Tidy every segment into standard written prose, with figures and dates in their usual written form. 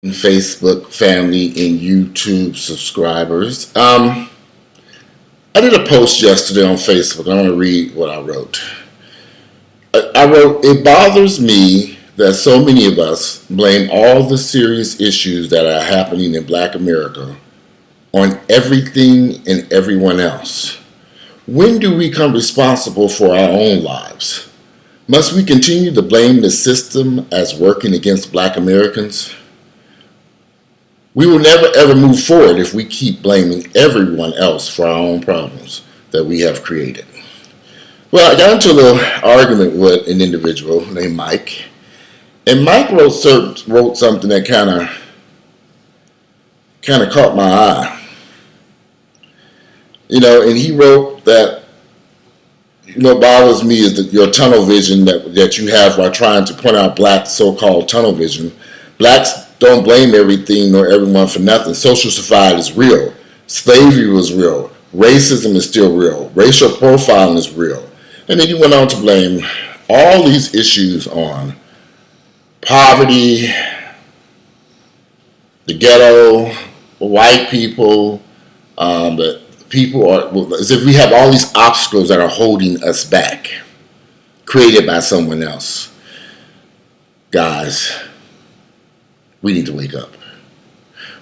Facebook family and YouTube subscribers. I did a post yesterday on Facebook. I want to read what I wrote. I wrote, "It bothers me that so many of us blame all the serious issues that are happening in Black America on everything and everyone else. When do we become responsible for our own lives? Must we continue to blame the system as working against Black Americans? We will never ever move forward if we keep blaming everyone else for our own problems that we have created." Well, I got into a little argument with an individual named Mike, and Mike wrote something that kind of caught my eye. And he wrote that, what bothers me is that your tunnel vision that you have while trying to point out Black so-called tunnel vision. Blacks don't blame everything nor everyone for nothing. Social divide is real. Slavery was real. Racism is still real. Racial profiling is real. And then he went on to blame all these issues on poverty, the ghetto, white people, that people are, as if we have all these obstacles that are holding us back, created by someone else. Guys, we need to wake up.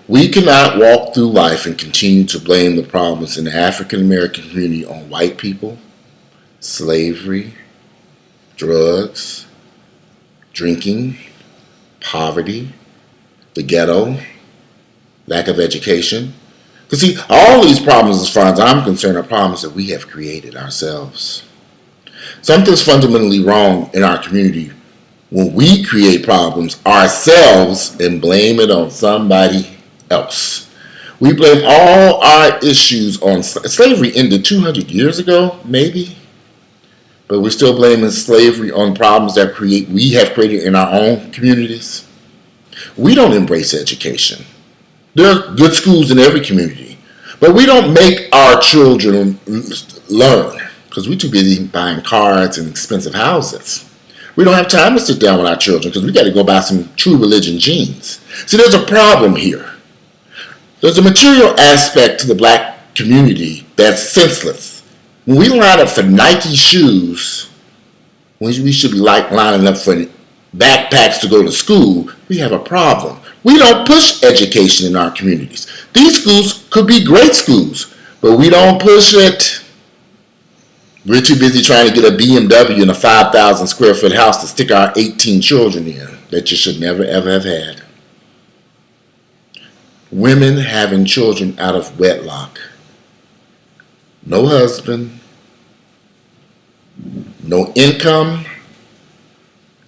We cannot walk through life and continue to blame the problems in the African American community on white people, slavery, drugs, drinking, poverty, the ghetto, lack of education. Because see, all these problems, as far as I'm concerned, are problems that we have created ourselves. Something's fundamentally wrong in our community when we create problems ourselves and blame it on somebody else. We blame all our issues on slavery. Ended 200 years ago, maybe, but we're still blaming slavery on problems that we have created in our own communities. We don't embrace education. There are good schools in every community, but we don't make our children learn because we're too busy buying cars and expensive houses. We don't have time to sit down with our children because we got to go buy some true religion jeans. See, there's a problem here. There's a material aspect to the Black community that's senseless. When we line up for Nike shoes, when we should be lining up for backpacks to go to school, we have a problem. We don't push education in our communities. These schools could be great schools, but we don't push it. We're too busy trying to get a BMW in a 5,000 square foot house to stick our 18 children in that you should never ever have had. Women having children out of wedlock. No husband, no income,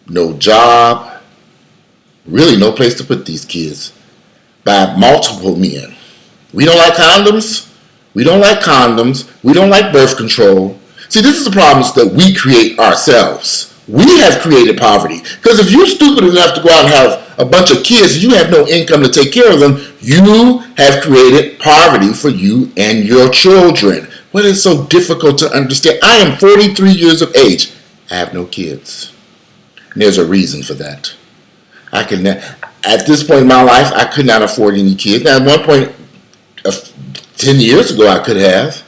no job, really no place to put these kids, by multiple men. We don't like condoms. We don't like condoms. We don't like birth control. See, this is the problems that we create ourselves. We have created poverty. Because if you're stupid enough to go out and have a bunch of kids and you have no income to take care of them, you have created poverty for you and your children. What is so difficult to understand? I am 43 years of age. I have no kids. And there's a reason for that. At this point in my life, I could not afford any kids. Now, at one point, 10 years ago, I could have.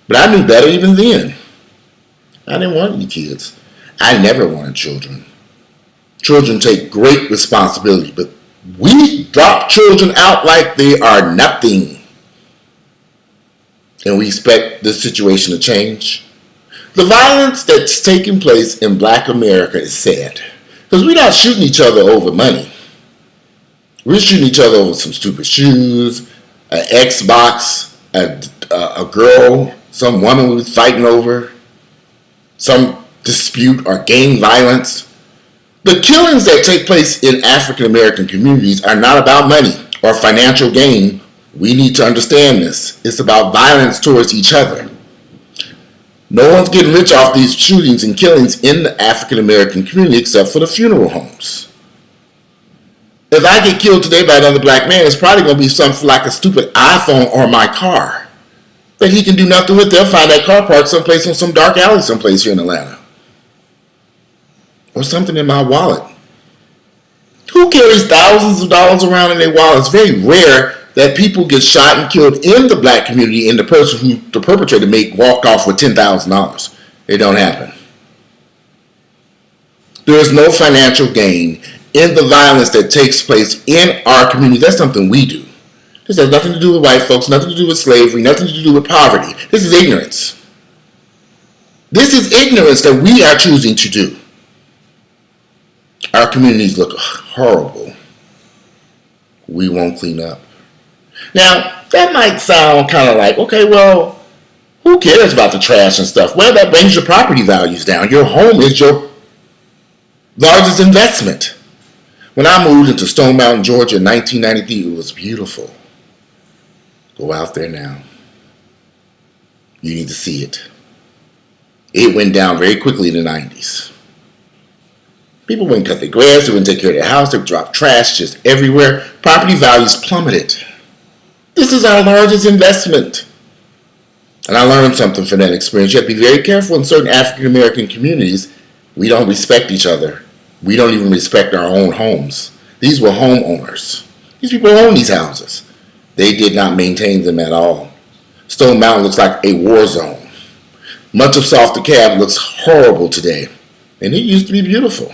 But I knew better even then. I didn't want any kids. I never wanted children. Children take great responsibility, but we drop children out like they are nothing. And we expect this situation to change. The violence that's taking place in Black America is sad. Because we're not shooting each other over money. We're shooting each other over some stupid shoes, an Xbox, a girl, some woman we was fighting over, some dispute or gang violence. The killings that take place in African American communities are not about money or financial gain. We need to understand this. It's about violence towards each other. No one's getting rich off these shootings and killings in the African American community except for the funeral homes. If I get killed today by another Black man, it's probably going to be something like a stupid iPhone or my car that he can do nothing with. They'll find that car parked someplace in some dark alley someplace here in Atlanta. Or something in my wallet. Who carries thousands of dollars around in their wallet? It's very rare that people get shot and killed in the black community and the person who the perpetrator walked off with $10,000. It don't happen. There is no financial gain in the violence that takes place in our community. That's something we do. This has nothing to do with white folks, nothing to do with slavery, nothing to do with poverty. This is ignorance. This is ignorance that we are choosing to do. Our communities look horrible. We won't clean up. Now, that might sound kind of like, okay, well, who cares about the trash and stuff? Well, that brings your property values down. Your home is your largest investment. When I moved into Stone Mountain, Georgia in 1993, it was beautiful. Go out there now. You need to see it. It went down very quickly in the 90s. People wouldn't cut their grass, they wouldn't take care of their house, they would drop trash just everywhere. Property values plummeted. This is our largest investment. And I learned something from that experience. You have to be very careful in certain African American communities. We don't respect each other. We don't even respect our own homes. These were homeowners. These people own these houses. They did not maintain them at all. Stone Mountain looks like a war zone. Much of South DeKalb looks horrible today. And it used to be beautiful.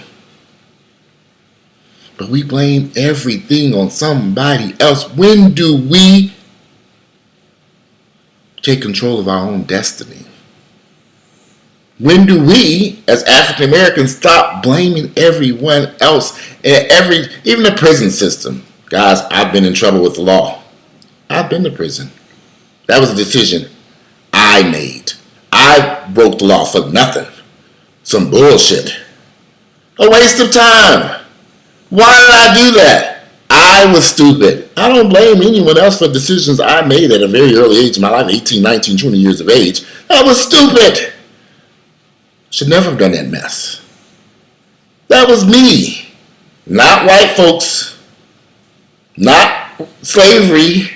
But we blame everything on somebody else. When do we take control of our own destiny? When do we, as African Americans, stop blaming everyone else and even the prison system? Guys, I've been in trouble with the law. I've been to prison. That was a decision I made. I broke the law for nothing. Some bullshit. A waste of time. Why did I do that? I was stupid. I don't blame anyone else for decisions I made at a very early age in my life, 18, 19, 20 years of age. I was stupid. Should never have done that mess. That was me. Not white folks. Not slavery.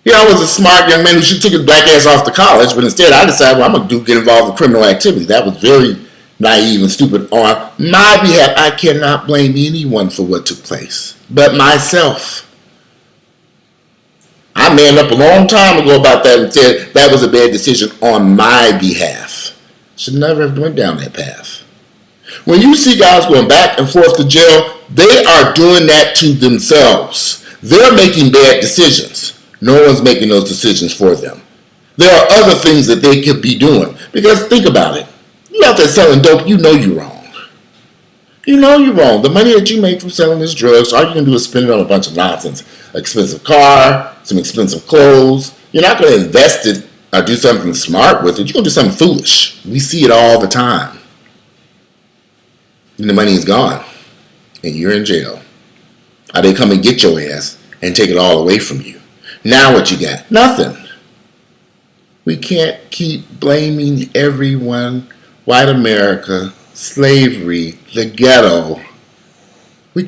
I was a smart young man who should have took his black ass off to college, but instead I decided, well, I'm going to get involved in criminal activity. That was very naive and stupid on my behalf. I cannot blame anyone for what took place but myself. I manned up a long time ago about that and said that was a bad decision on my behalf. Should never have went down that path. When you see guys going back and forth to jail, they are doing that to themselves. They're making bad decisions. No one's making those decisions for them. There are other things that they could be doing. Because think about it. You out there selling dope, you know you're wrong. You know you're wrong. The money that you make from selling this drugs, all you're going to do is spend it on a bunch of nonsense. An expensive car, some expensive clothes. You're not going to invest it or do something smart with it. You're going to do something foolish. We see it all the time. And the money is gone. And you're in jail. Or they come and get your ass and take it all away from you. Now what you got? Nothing. We can't keep blaming everyone. White America, slavery, the ghetto. We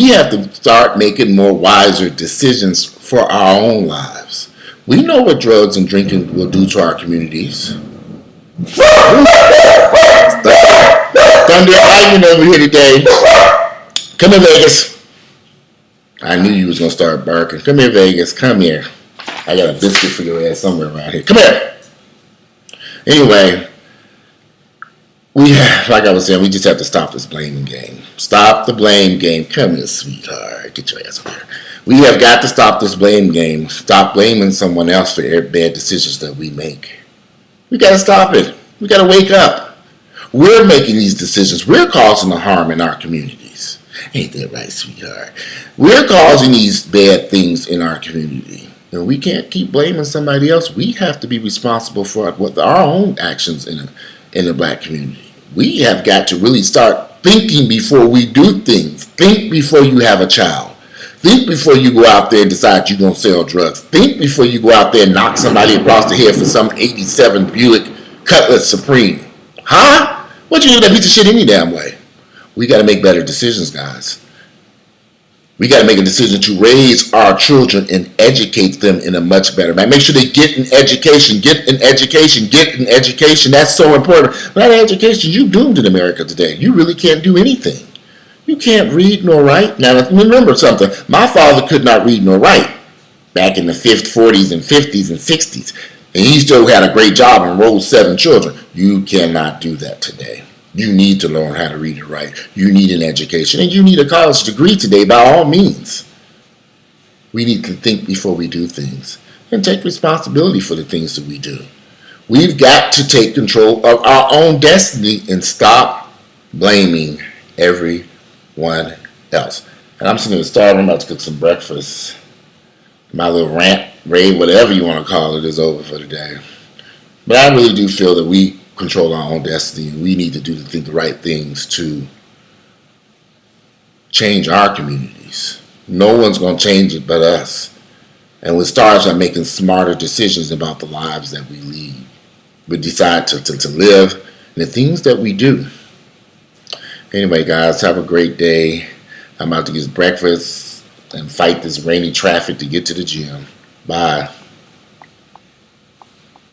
have to start making more wiser decisions for our own lives. We know what drugs and drinking will do to our communities. Thunder arguing over here today. Come here, Vegas. I knew you was going to start barking. Come here, Vegas. Come here. I got a biscuit for your ass somewhere around here. Come here. Anyway, like I was saying, we just have to stop this blaming game. Stop the blame game. Come here, sweetheart. Get your ass over here. We have got to stop this blame game. Stop blaming someone else for every bad decisions that we make. We got to stop it. We got to wake up. We're making these decisions. We're causing the harm in our communities. Ain't that right, sweetheart? We're causing these bad things in our community. And we can't keep blaming somebody else. We have to be responsible for our own actions in the black community. We have got to really start thinking before we do things. Think before you have a child. Think before you go out there and decide you're going to sell drugs. Think before you go out there and knock somebody across the head for some 87 Buick Cutlass Supreme. Huh? What you do that piece of shit any damn way? We got to make better decisions, guys. We got to make a decision to raise our children and educate them in a much better manner. Make sure they get an education, get an education, get an education. That's so important. Without education, you're doomed in America today. You really can't do anything. You can't read nor write. Now, remember something. My father could not read nor write back in the 40s and 50s and 60s. And he still had a great job and enrolled 7 children. You cannot do that today. You need to learn how to read and write. You need an education. And you need a college degree today by all means. We need to think before we do things and take responsibility for the things that we do. We've got to take control of our own destiny and stop blaming everyone else. And I'm sitting in the store. I'm about to cook some breakfast. My little rant, rave, whatever you want to call it, is over for the day. But I really do feel that we control our own destiny, and we need to do the right things to change our communities. No one's going to change it but us. And we start by making smarter decisions about the lives that we lead. We decide to live and the things that we do. Anyway, guys, have a great day. I'm about to get breakfast and fight this rainy traffic to get to the gym. Bye.